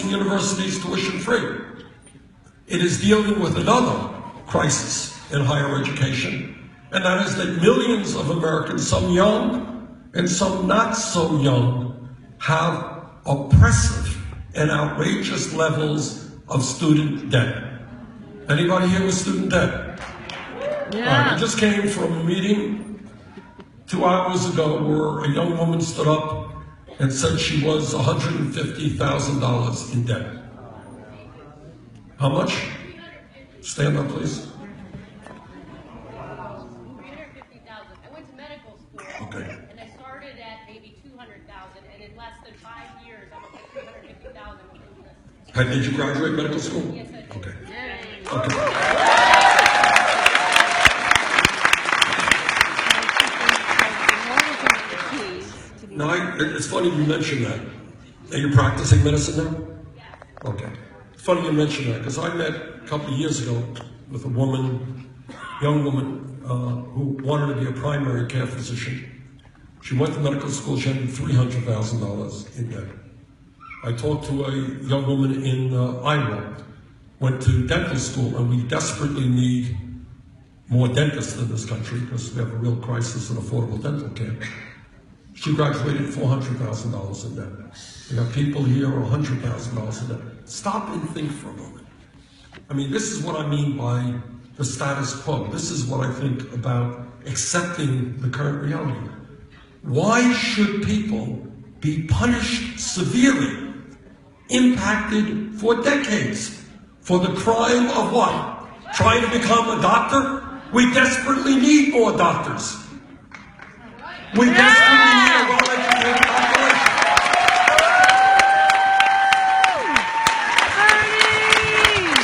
and universities tuition free. It is dealing with another crisis in higher education, and that is that millions of Americans, some young and some not so young, have oppressive and outrageous levels of student debt. Anybody here with student debt? Yeah. I just came from a meeting 2 hours ago where a young woman stood up and said she was $150,000 in debt. How much? Stand up, please. $350,000. I went to medical school, Okay. and I started at maybe $200,000, and in less than 5 years, I'm up to $350,000 with interest. Did you graduate medical school? Yes, I did. Okay. Yay. Okay. Now, it's funny you mentioned that. Are you practicing medicine now? Yeah. Okay. It's funny you mentioned that, because I met a couple of years ago with a woman, young woman, who wanted to be a primary care physician. She went to medical school, she had $300,000 in debt. I talked to a young woman in Iowa, went to dental school, and we desperately need more dentists in this country because we have a real crisis in affordable dental care. She graduated $400,000 in debt. We have people here $100,000 in debt. Stop and think for a moment. I mean, this is what I mean by the status quo. This is what I think about accepting the current reality. Why should people be punished severely, impacted for decades, for the crime of what? Trying to become a doctor? We desperately need more doctors. We desperately need a well-educated population.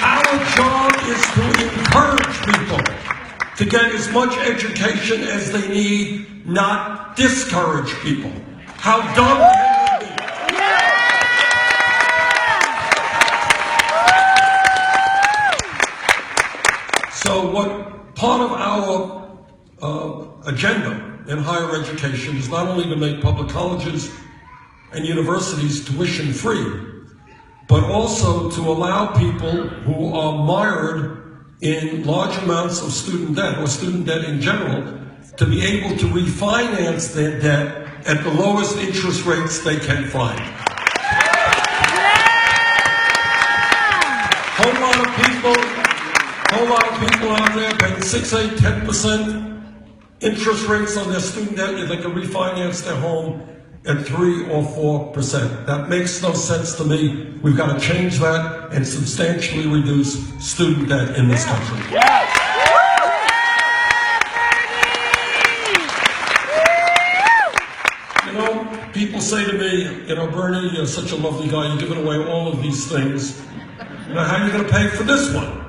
Our job is to encourage people to get as much education as they need, not discourage people. How dumb can we be? So what part of our agenda in higher education is not only to make public colleges and universities tuition free, but also to allow people who are mired in large amounts of student debt, or student debt in general, to be able to refinance their debt at the lowest interest rates they can find. Whole lot of people out there paying 6, 8, 10% interest rates on their student debt, they can refinance their home at 3 or 4%. That makes no sense to me. We've got to change that and substantially reduce student debt in this country. You know, people say to me, you know, Bernie, you're such a lovely guy, you're giving away all of these things. You know, how are you going to pay for this one?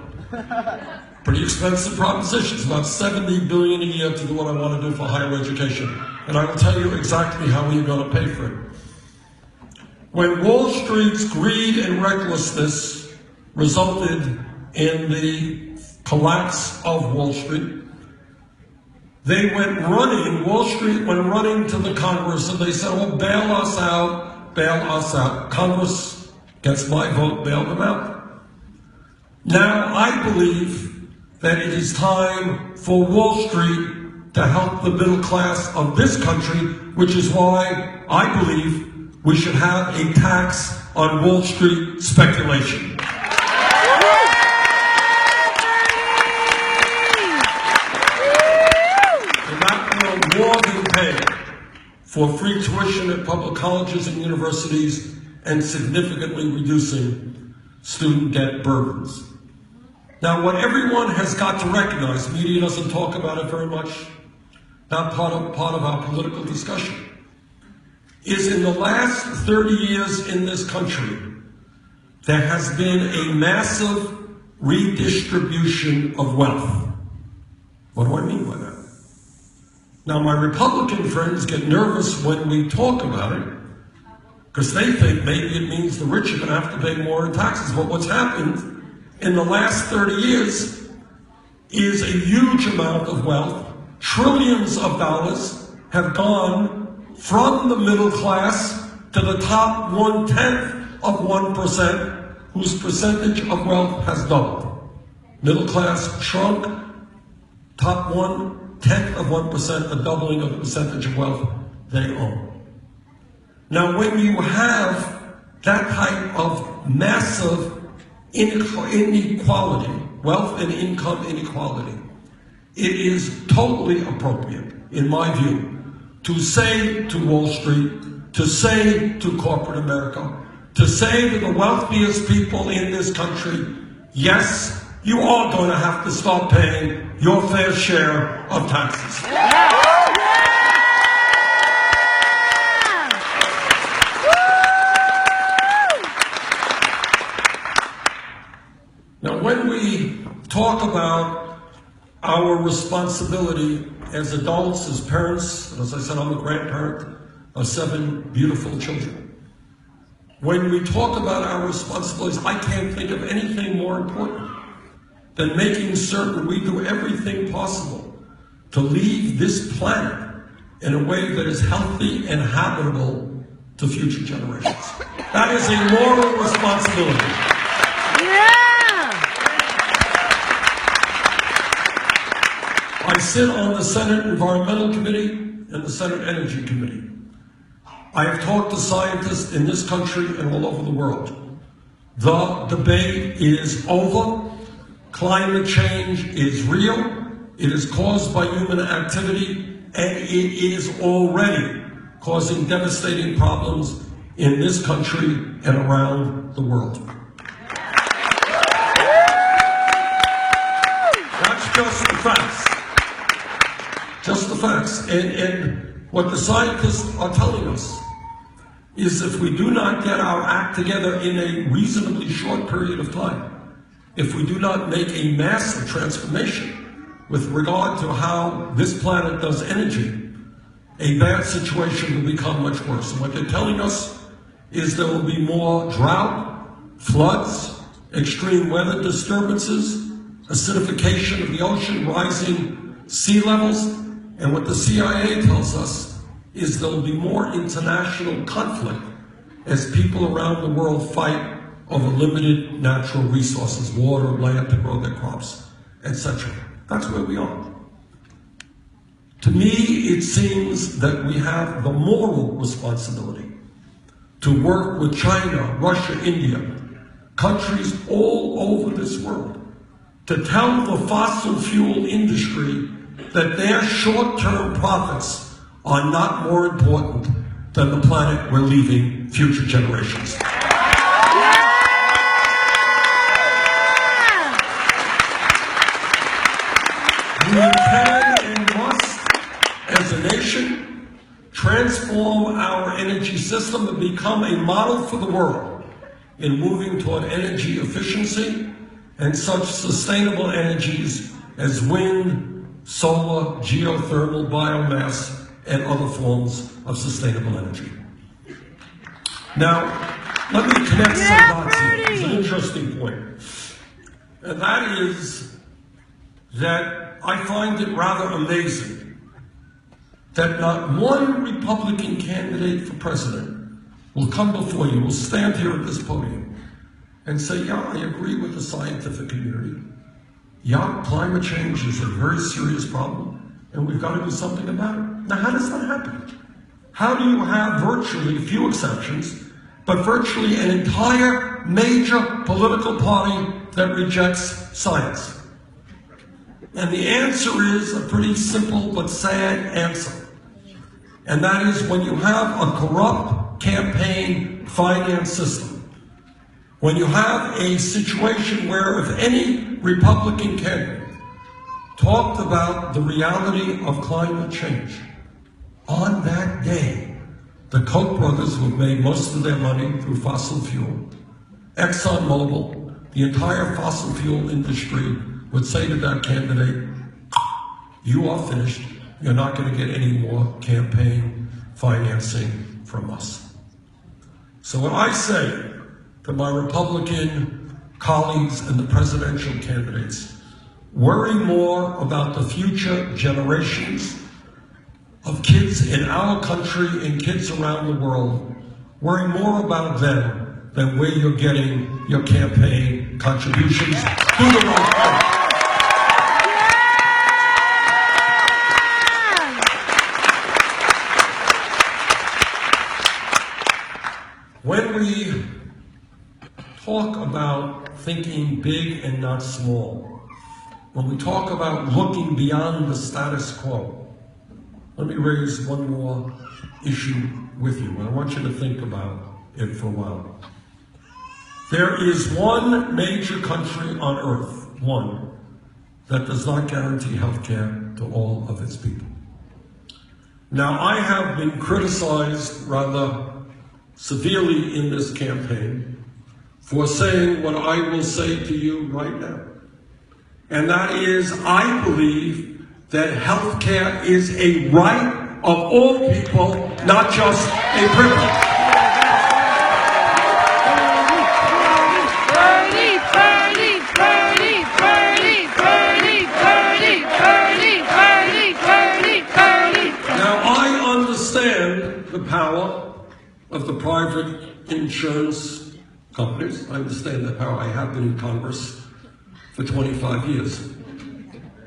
Pretty expensive proposition. It's about $70 billion a year to do what I want to do for higher education. And I will tell you exactly how we're going to pay for it. When Wall Street's greed and recklessness resulted in the collapse of Wall Street, they went running, Wall Street went running to the Congress and they said, oh, bail us out, bail us out. Congress gets my vote, bail them out. Now I believe that it is time for Wall Street to help the middle class of this country, which is why I believe we should have a tax on Wall Street speculation. And that will more than pay for free tuition at public colleges and universities and significantly reducing student debt burdens. Now, what everyone has got to recognize, media doesn't talk about it very much, not part of our political discussion, is in the last 30 years in this country, there has been a massive redistribution of wealth. What do I mean by that? Now, my Republican friends get nervous when we talk about it, because they think maybe it means the rich are going to have to pay more in taxes. But what's happened in the last 30 years is a huge amount of wealth. Trillions of dollars have gone from the middle class to the top 1/10 of 1%, whose percentage of wealth has doubled. Middle class shrunk, top 1/10 of 1%, a doubling of the percentage of wealth they own. Now, when you have that type of massive inequality, wealth and income inequality, it is totally appropriate, in my view, to say to Wall Street, to say to corporate America, to say to the wealthiest people in this country, yes, you are going to have to start paying your fair share of taxes. Now, when we talk about our responsibility as adults, as parents, and as I said, I'm a grandparent of 7 beautiful children. When we talk about our responsibilities, I can't think of anything more important than making certain we do everything possible to leave this planet in a way that is healthy and habitable to future generations. That is a moral responsibility. I sit on the Senate Environmental Committee and the Senate Energy Committee. I have talked to scientists in this country and all over the world. The debate is over. Climate change is real. It is caused by human activity, and it is already causing devastating problems in this country and around the world. That's just the facts. Just the facts. And what the scientists are telling us is if we do not get our act together in a reasonably short period of time, if we do not make a massive transformation with regard to how this planet does energy, a bad situation will become much worse. And what they're telling us is there will be more drought, floods, extreme weather disturbances, acidification of the ocean, rising sea levels, and what the CIA tells us is there will be more international conflict as people around the world fight over limited natural resources, water, land to grow their crops, etc. That's where we are. To me, it seems that we have the moral responsibility to work with China, Russia, India, countries all over this world, to tell the fossil fuel industry that their short-term profits are not more important than the planet we're leaving future generations. We can and must, as a nation, transform our energy system and become a model for the world in moving toward energy efficiency and such sustainable energies as wind, solar, geothermal, biomass, and other forms of sustainable energy. Now, let me connect some dots here. It's an interesting point. And that is that I find it rather amazing that not one Republican candidate for president will come before you, will stand here at this podium and say, yeah, I agree with the scientific community. Yeah, climate change is a very serious problem, and we've got to do something about it. Now, how does that happen? How do you have virtually, few exceptions, but virtually an entire major political party that rejects science? And the answer is a pretty simple but sad answer. And that is when you have a corrupt campaign finance system, when you have a situation where if any Republican candidate talked about the reality of climate change, on that day, the Koch brothers, who have made most of their money through fossil fuel, ExxonMobil, the entire fossil fuel industry would say to that candidate, you are finished. You're not going to get any more campaign financing from us. So when I say to my Republican colleagues and the presidential candidates, worry more about the future generations of kids in our country and kids around the world, worry more about them than where you're getting your campaign contributions. Do the right thing. When we talk about thinking big and not small, when we talk about looking beyond the status quo, let me raise one more issue with you, and I want you to think about it for a while. There is one major country on earth, one, that does not guarantee health care to all of its people. Now, I have been criticized rather severely in this campaign for saying what I will say to you right now. And that is, I believe that health care is a right of all people, not just a privilege. Now, I understand the power of the private insurance companies. I understand that power. I have been in Congress for 25 years.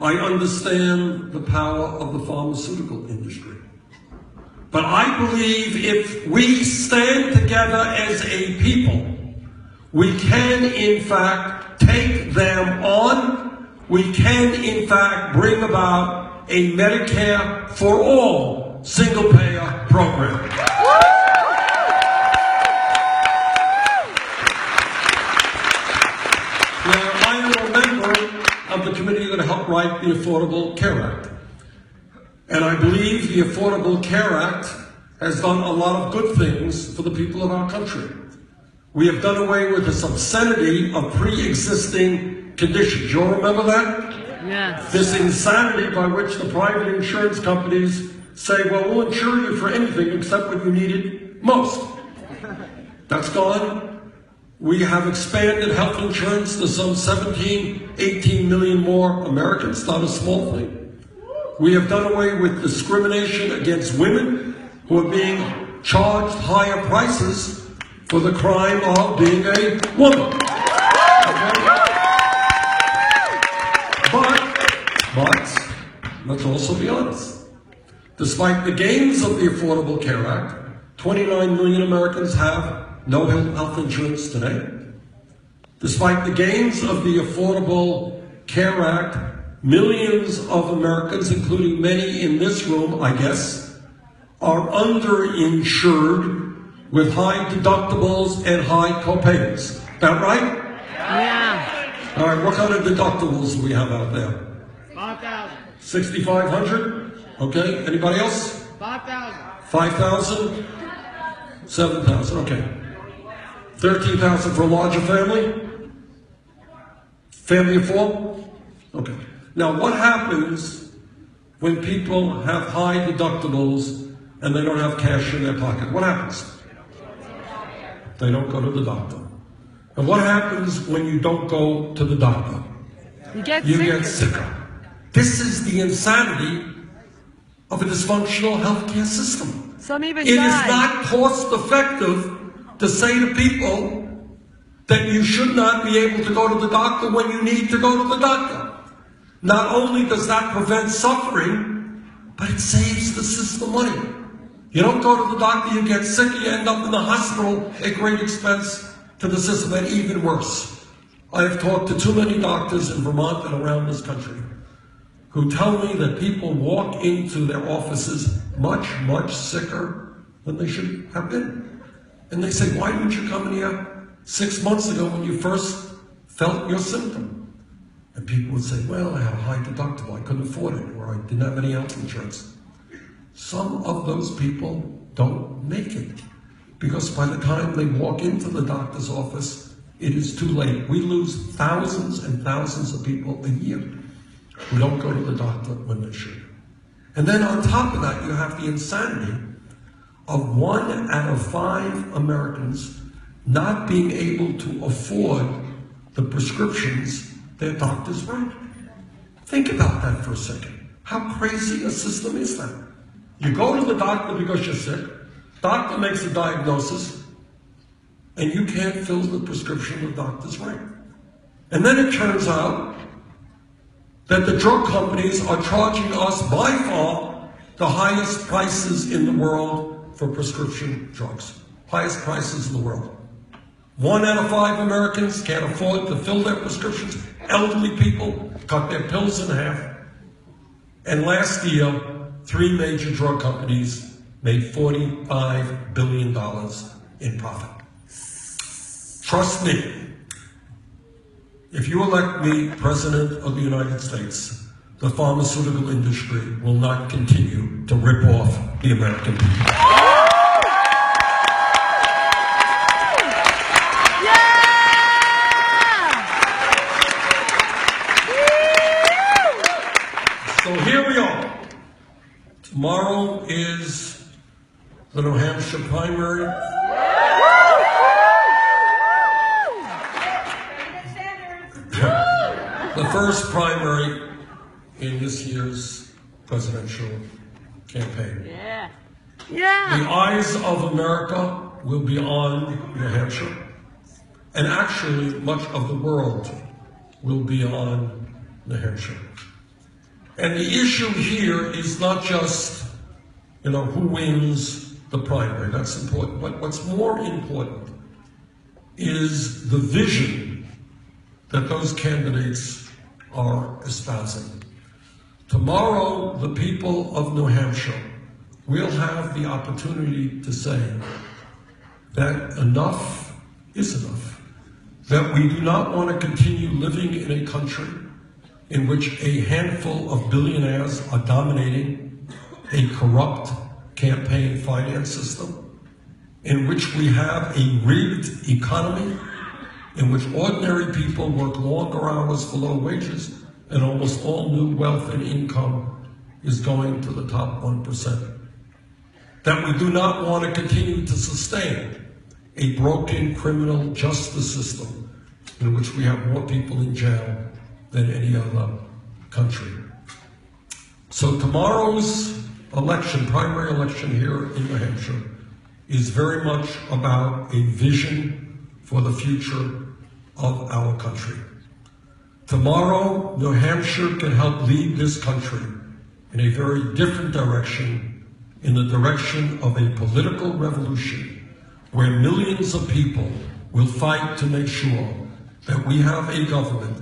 I understand the power of the pharmaceutical industry. But I believe if we stand together as a people, we can in fact take them on. We can in fact bring about a Medicare for all single-payer program. Of the committee that helped write the Affordable Care Act. And I believe the Affordable Care Act has done a lot of good things for the people of our country. We have done away with the obscenity of pre-existing conditions. You all remember that? Yes. This insanity by which the private insurance companies say, well, we'll insure you for anything except what you needed most. That's gone. We have expanded health insurance to some 17, 18 million more Americans, not a small thing. We have done away with discrimination against women who are being charged higher prices for the crime of being a woman. But let's also be honest. Despite the gains of the Affordable Care Act, 29 million Americans have no health insurance today. Despite the gains of the Affordable Care Act, millions of Americans, including many in this room, I guess, are underinsured with high deductibles and high co-payments. That right? Yeah. All right, what kind of deductibles do we have out there? 5,000. 6,500? Okay, anybody else? 5,000. 5,000? 7,000, okay. 13,000 for a larger family? Family of four? Okay. Now, what happens when people have high deductibles and they don't have cash in their pocket? What happens? They don't go to the doctor. And what happens when you don't go to the doctor? You get sicker. This is the insanity of a dysfunctional healthcare system. Some even It die. is not cost effective to say to people that you should not be able to go to the doctor when you need to go to the doctor. Not only does that prevent suffering, but it saves the system money. You don't go to the doctor, you get sick, you end up in the hospital at great expense to the system, and even worse. I have talked to too many doctors in Vermont and around this country who tell me that people walk into their offices much, much sicker than they should have been. And they say, why didn't you come in here 6 months ago when you first felt your symptom? And people would say, well, I had a high deductible, I couldn't afford it, or I didn't have any health insurance. Some of those people don't make it, because by the time they walk into the doctor's office, it is too late. We lose thousands and thousands of people a year who don't go to the doctor when they should. And then on top of that, you have the insanity of 1 out of 5 Americans not being able to afford the prescriptions their doctors write. Think about that for a second. How crazy a system is that? You go to the doctor because you're sick, doctor makes a diagnosis, and you can't fill the prescription the doctors write. And then it turns out that the drug companies are charging us by far the highest prices in the world for prescription drugs. Highest prices in the world. 1 out of 5 Americans can't afford to fill their prescriptions. Elderly people cut their pills in half. And last year, 3 major drug companies made $45 billion in profit. Trust me, if you elect me President of the United States, the pharmaceutical industry will not continue to rip off the American people. So here we are. Tomorrow is the New Hampshire primary. The first primary in this year's presidential campaign. Yeah. The Yeah. eyes of America will be on New Hampshire, and actually much of the world will be on New Hampshire. And the issue here is not just, who wins the primary. That's important. But what's more important is the vision that those candidates are espousing. Tomorrow, the people of New Hampshire will have the opportunity to say that enough is enough, that we do not want to continue living in a country in which a handful of billionaires are dominating a corrupt campaign finance system, in which we have a rigged economy, in which ordinary people work longer hours for low wages, and almost all new wealth and income is going to the top 1%. That we do not want to continue to sustain a broken criminal justice system in which we have more people in jail than any other country. So tomorrow's election, primary election here in New Hampshire, is very much about a vision for the future of our country. Tomorrow, New Hampshire can help lead this country in a very different direction, in the direction of a political revolution where millions of people will fight to make sure that we have a government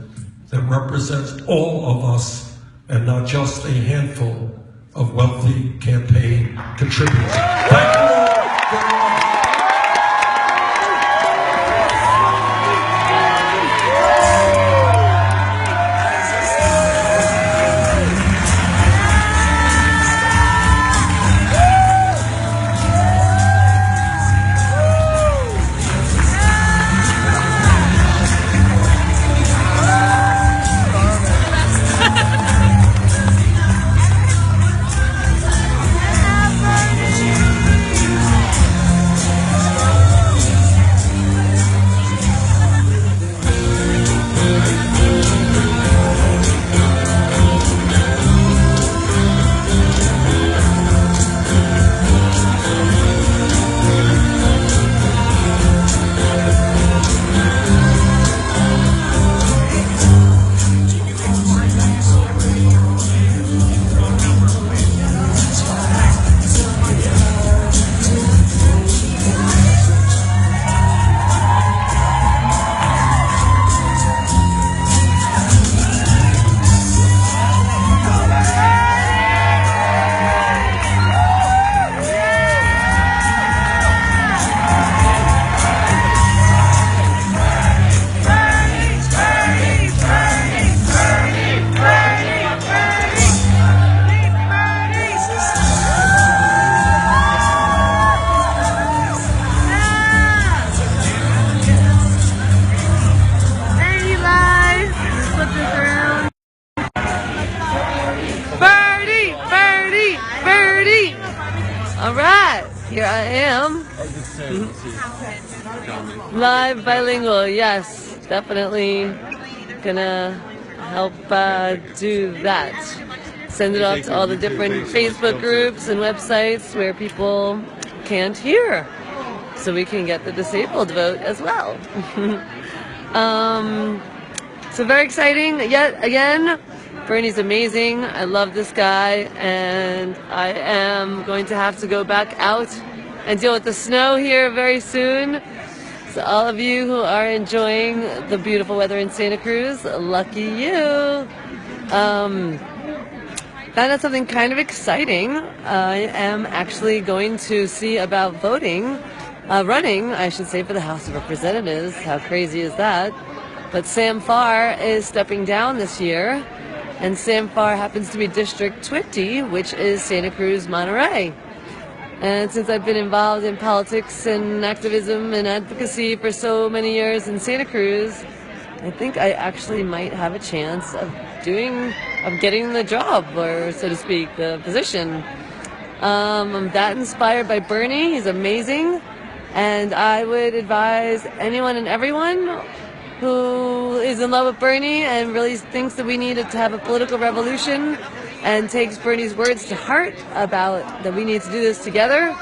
that represents all of us and not just a handful of wealthy campaign contributors. Thank you all very much. All right, here I am. Live bilingual, yes, definitely gonna help do that. Send it out to all the different Facebook groups and websites where people can't hear. so we can get the disabled vote as well. So very exciting. Yet again, Bernie's amazing. I love this guy, and I am going to have to go back out and deal with the snow here very soon. So all of you who are enjoying the beautiful weather in Santa Cruz, lucky you. Found out something kind of exciting. I am actually going to see about running, I should say, for the House of Representatives. How crazy is that? But Sam Farr is stepping down this year, and Sam Farr happens to be District 20, which is Santa Cruz, Monterey. And since I've been involved in politics and activism and advocacy for so many years in Santa Cruz, I think I actually might have a chance of getting the job, or so to speak, the position. I'm that inspired by Bernie. He's amazing. And I would advise anyone and everyone who is in love with Bernie and really thinks that we need to have a political revolution and takes Bernie's words to heart about that we need to do this together.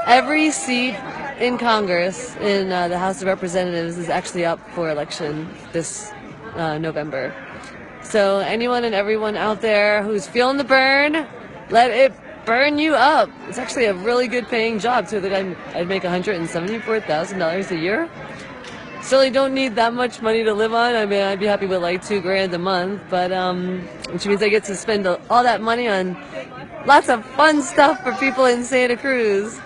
Every seat in Congress, in the House of Representatives, is actually up for election this November. So anyone and everyone out there who's feeling the burn, let it burn you up. It's actually a really good paying job too. That I'd make $174,000 a year. Certainly don't need that much money to live on. I mean, I'd be happy with like $2,000 a month, but which means I get to spend all that money on lots of fun stuff for people in Santa Cruz.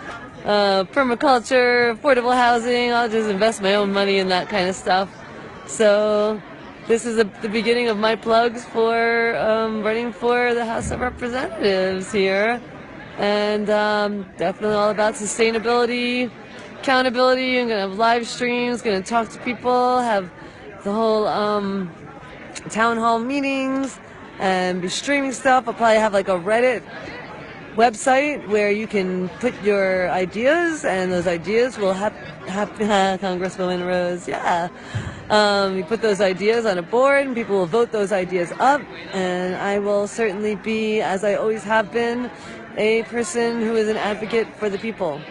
Permaculture, affordable housing. I'll just invest my own money in that kind of stuff. So this is the beginning of my plugs for running for the House of Representatives here, and definitely all about sustainability, accountability. I'm gonna have live streams, gonna talk to people, have the whole town hall meetings, and be streaming stuff. I'll probably have like a Reddit website where you can put your ideas, and those ideas will have Congresswoman Rose, yeah. You put those ideas on a board, and people will vote those ideas up, and I will certainly be, as I always have been, a person who is an advocate for the people.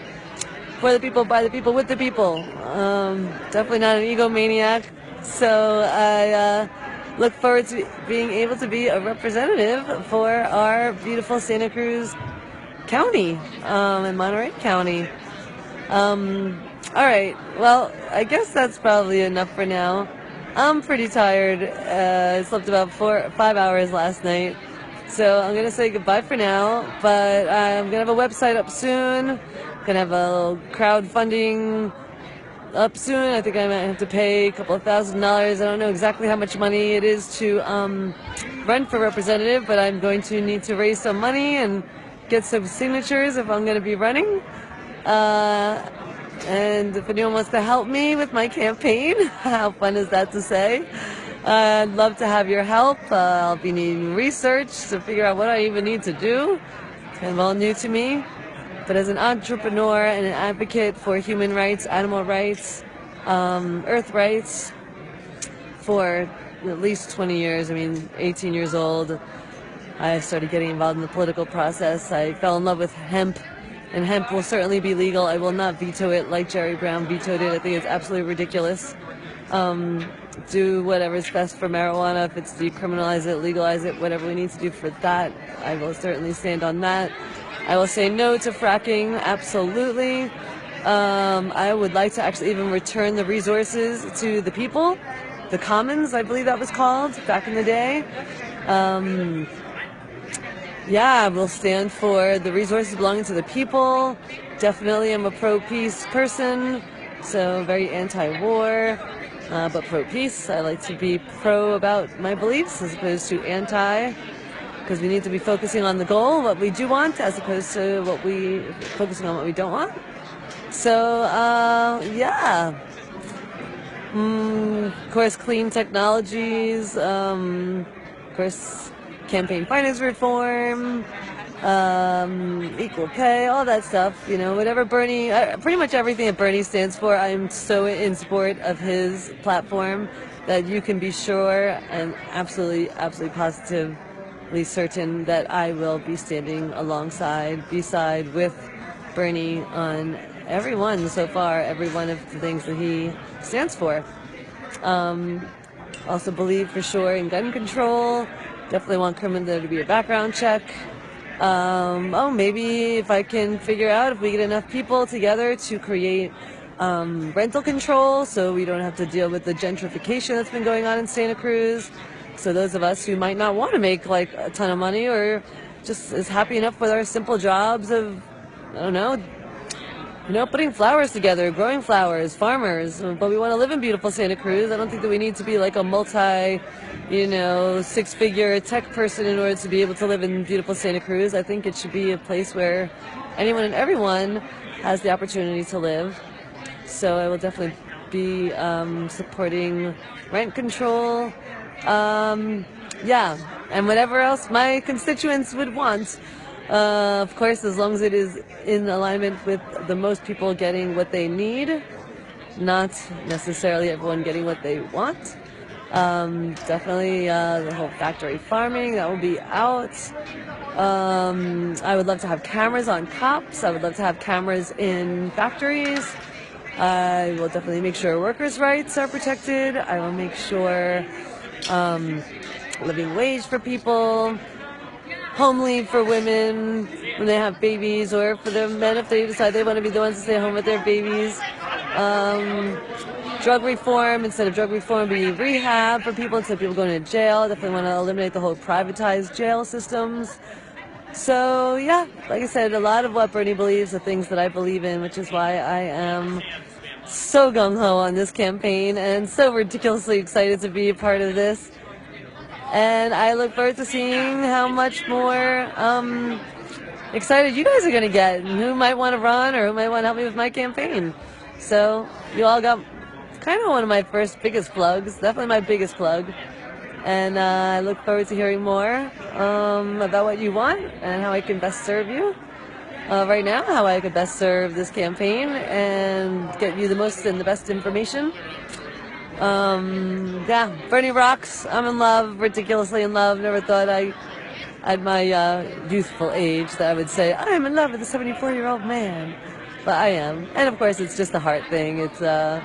For the people, by the people, with the people. Definitely not an egomaniac. So I look forward to being able to be a representative for our beautiful Santa Cruz County and Monterey County. All right. Well, I guess that's probably enough for now. I'm pretty tired. I slept about 4 or 5 hours last night. So I'm going to say goodbye for now, but I'm going to have a website up soon. Going to have a little crowdfunding up soon. I think I might have to pay a couple of $1,000. I don't know exactly how much money it is to run for representative, but I'm going to need to raise some money and get some signatures if I'm going to be running. And if anyone wants to help me with my campaign, how fun is that to say? I'd love to have your help. I'll be needing research to figure out what I even need to do. It's kind of all new to me. But as an entrepreneur and an advocate for human rights, animal rights, earth rights, for at least 20 years, 18 years old, I started getting involved in the political process. I fell in love with hemp, and hemp will certainly be legal. I will not veto it like Jerry Brown vetoed it. I think it's absolutely ridiculous. Do whatever's best for marijuana. If it's decriminalize it, legalize it, whatever we need to do for that, I will certainly stand on that. I will say no to fracking, absolutely. I would like to actually even return the resources to the people, the commons, I believe that was called back in the day. Yeah, we'll stand for the resources belonging to the people. Definitely I'm a pro-peace person, so very anti-war, but pro-peace. I like to be pro about my beliefs as opposed to anti, because we need to be focusing on the goal, what we do want, as opposed to focusing on what we don't want. So, yeah. Of course, clean technologies, of course, campaign finance reform, equal pay, all that stuff, whatever Bernie, pretty much everything that Bernie stands for, I'm so in support of his platform that you can be sure and absolutely positively certain that I will be standing beside with Bernie on everyone so far, every one of the things that he stands for. Also believe for sure in gun control. Definitely want there to be a background check. Maybe if I can figure out if we get enough people together to create rental control so we don't have to deal with the gentrification that's been going on in Santa Cruz. So those of us who might not want to make like a ton of money or just is happy enough with our simple jobs of, I don't know, putting flowers together, growing flowers, farmers, but we want to live in beautiful Santa Cruz. I don't think that we need to be like a six-figure tech person in order to be able to live in beautiful Santa Cruz. I think it should be a place where anyone and everyone has the opportunity to live. So I will definitely be supporting rent control. And whatever else my constituents would want. Of course, as long as it is in alignment with the most people getting what they need, not necessarily everyone getting what they want. Definitely the whole factory farming, that will be out. I would love to have cameras on cops. I would love to have cameras in factories. I will definitely make sure workers' rights are protected. I will make sure living wage for people, home leave for women when they have babies, or for the men if they decide they want to be the ones to stay home with their babies. Drug reform, instead of drug reform, be rehab for people instead of people going to jail. Definitely want to eliminate the whole privatized jail systems. So yeah, like I said, a lot of what Bernie believes are things that I believe in, which is why I am so gung-ho on this campaign and so ridiculously excited to be a part of this. And I look forward to seeing how much more excited you guys are going to get and who might want to run or who might want to help me with my campaign. So you all got kind of one of my first biggest plugs, definitely my biggest plug. And I look forward to hearing more about what you want and how I can best serve you. Right now, how I could best serve this campaign and get you the most and the best information. Bernie rocks. I'm in love, ridiculously in love. Never thought at my youthful age that I would say I'm in love with a 74-year-old man, but I am. And of course, it's just a heart thing. It's a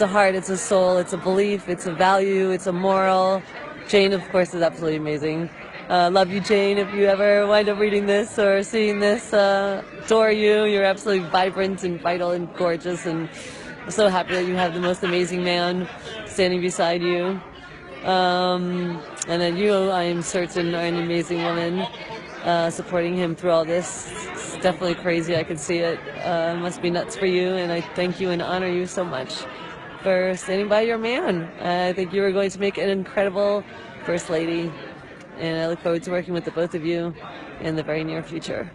heart, it's a soul, it's a belief, it's a value, it's a moral. Jane, of course, is absolutely amazing. Love you, Jane. If you ever wind up reading this or seeing this, adore you. You're absolutely vibrant and vital and gorgeous, and I'm so happy that you have the most amazing man standing beside you. And then you, I am certain, are an amazing woman, supporting him through all this. It's definitely crazy. I can see it. It must be nuts for you, and I thank you and honor you so much for standing by your man. I think you are going to make an incredible First Lady, and I look forward to working with the both of you in the very near future.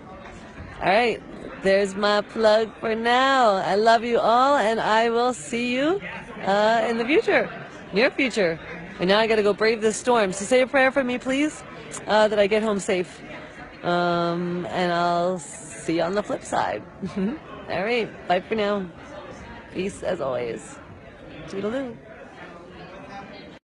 All right, there's my plug for now. I love you all, and I will see you in the future, near future. And now I gotta go brave this storm. So say a prayer for me, please, that I get home safe. And I'll see you on the flip side. All right, bye for now. Peace as always. Toodaloo.